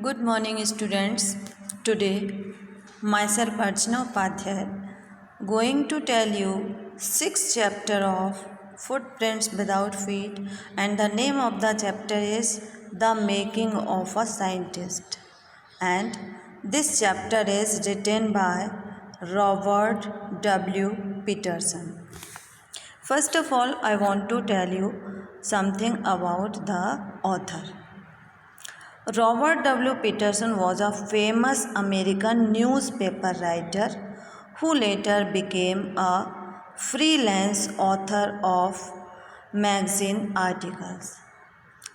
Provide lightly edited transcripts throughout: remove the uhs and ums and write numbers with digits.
Good morning, students. Today, myself Archana Upadhyay going to tell you sixth chapter of Footprints Without Feet, and the name of the chapter is The Making of a Scientist. And this chapter is written by Robert W. Peterson. First of all, I want to tell you something about the author. Robert W. Peterson was a famous American newspaper writer who later became a freelance author of magazine articles.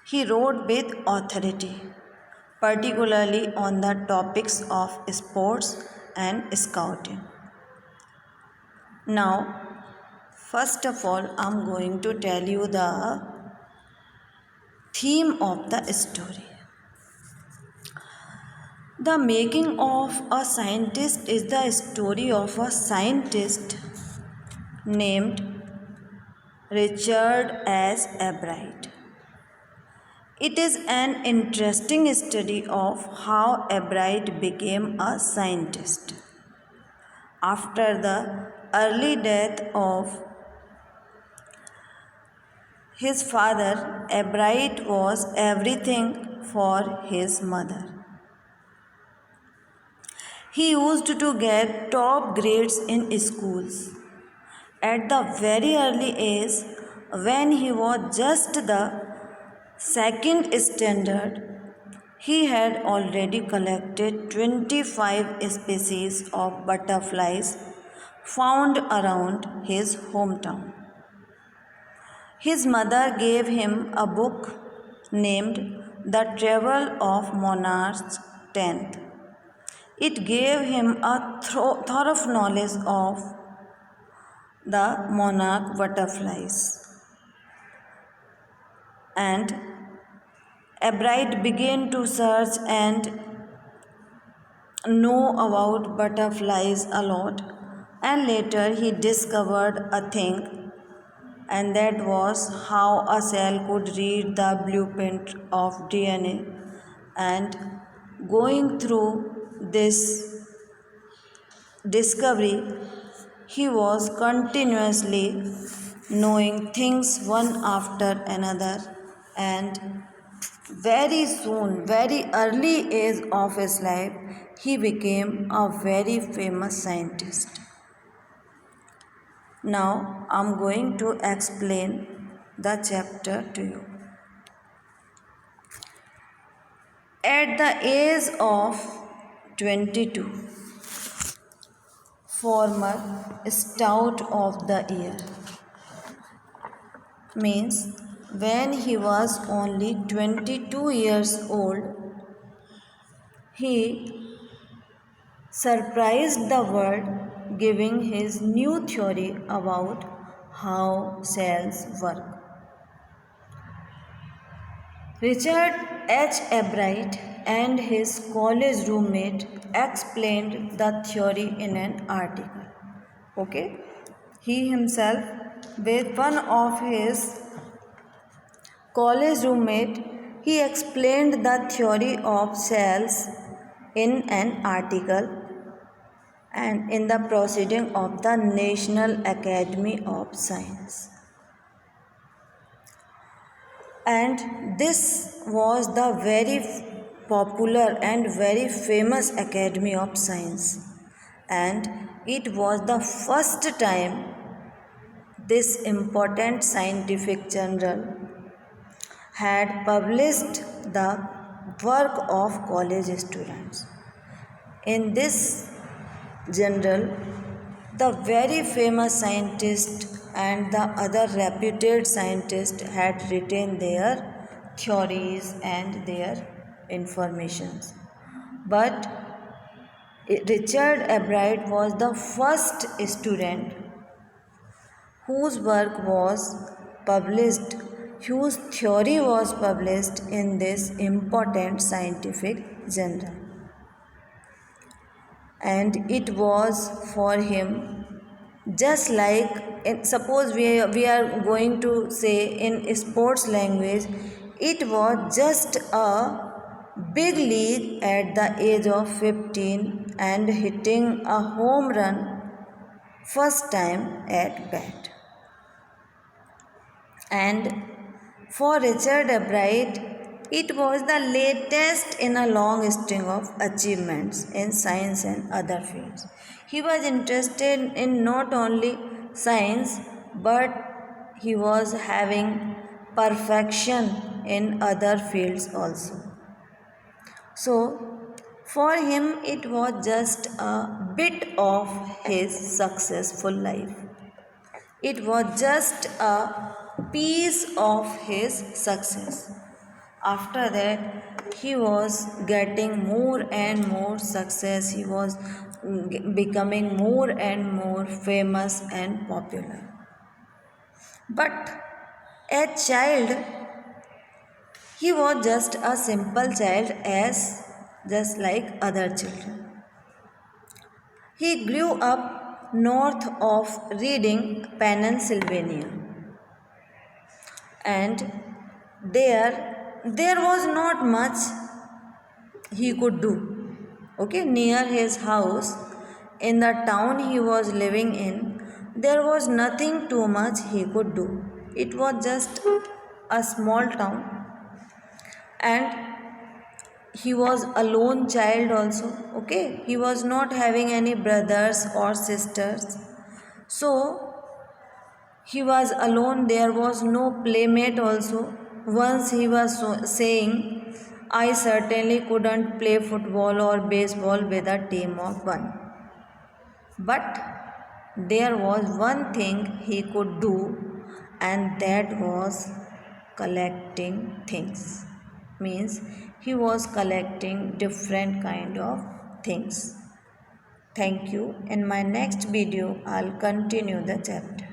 He wrote with authority, particularly on the topics of sports and scouting. Now, first of all, I am going to tell you the theme of the story. The Making of a Scientist is the story of a scientist named Richard S. Albright. It is an interesting study of how Albright became a scientist. After the early death of his father, Albright was everything for his mother. He used to get top grades in schools. At the very early age, when he was just the second standard, he had already collected 25 species of butterflies found around his hometown. His mother gave him a book named The Travel of Monarch's Tenth. It gave him a thorough knowledge of the monarch butterflies. And Albright began to search and know about butterflies a lot, and later he discovered a thing, and that was how a cell could read the blueprint of DNA. And going through this discovery, he was continuously knowing things one after another, and very soon, very early age of his life, he became a very famous scientist. Now I am going to explain the chapter to you. At the age of 22, former Scout of the Year, means when he was only 22 years old, he surprised the world giving his new theory about how cells work. Richard H. Albright and his college roommate explained the theory in an article. Okay? He himself, with one of his college roommate, he explained the theory of cells in an article and in the proceeding of the National Academy of Science. And this was the very popular and very famous Academy of Science, and it was the first time this important scientific journal had published the work of college students. In this journal, the very famous scientist and the other reputed scientists had written their theories and their informations. But Richard Albright was the first student whose work was published, whose theory was published in this important scientific journal. And it was for him just like, suppose we are going to say in sports language, it was just a big lead at the age of 15 and hitting a home run first time at bat. And for Richard Albright, it was the latest in a long string of achievements in science and other fields. He was interested in not only science but he was having perfection in other fields also. So, for him, it was just a bit of his successful life. It was just a piece of his success. After that, he was getting more and more success. He was becoming more and more famous and popular. But as child, he was just a simple child as just like other children. He grew up north of Reading, Pennsylvania, and there was not much he could do. Okay, near his house, in the town he was living in, there was nothing too much he could do. It was just a small town, and he was a lone child also. Okay, he was not having any brothers or sisters, so he was alone. There was no playmate also. Once he was saying, I certainly couldn't play football or baseball with a team of one, but there was one thing he could do, and that was collecting things. Means he was collecting different kind of things. Thank you. In my next video I'll continue the chapter.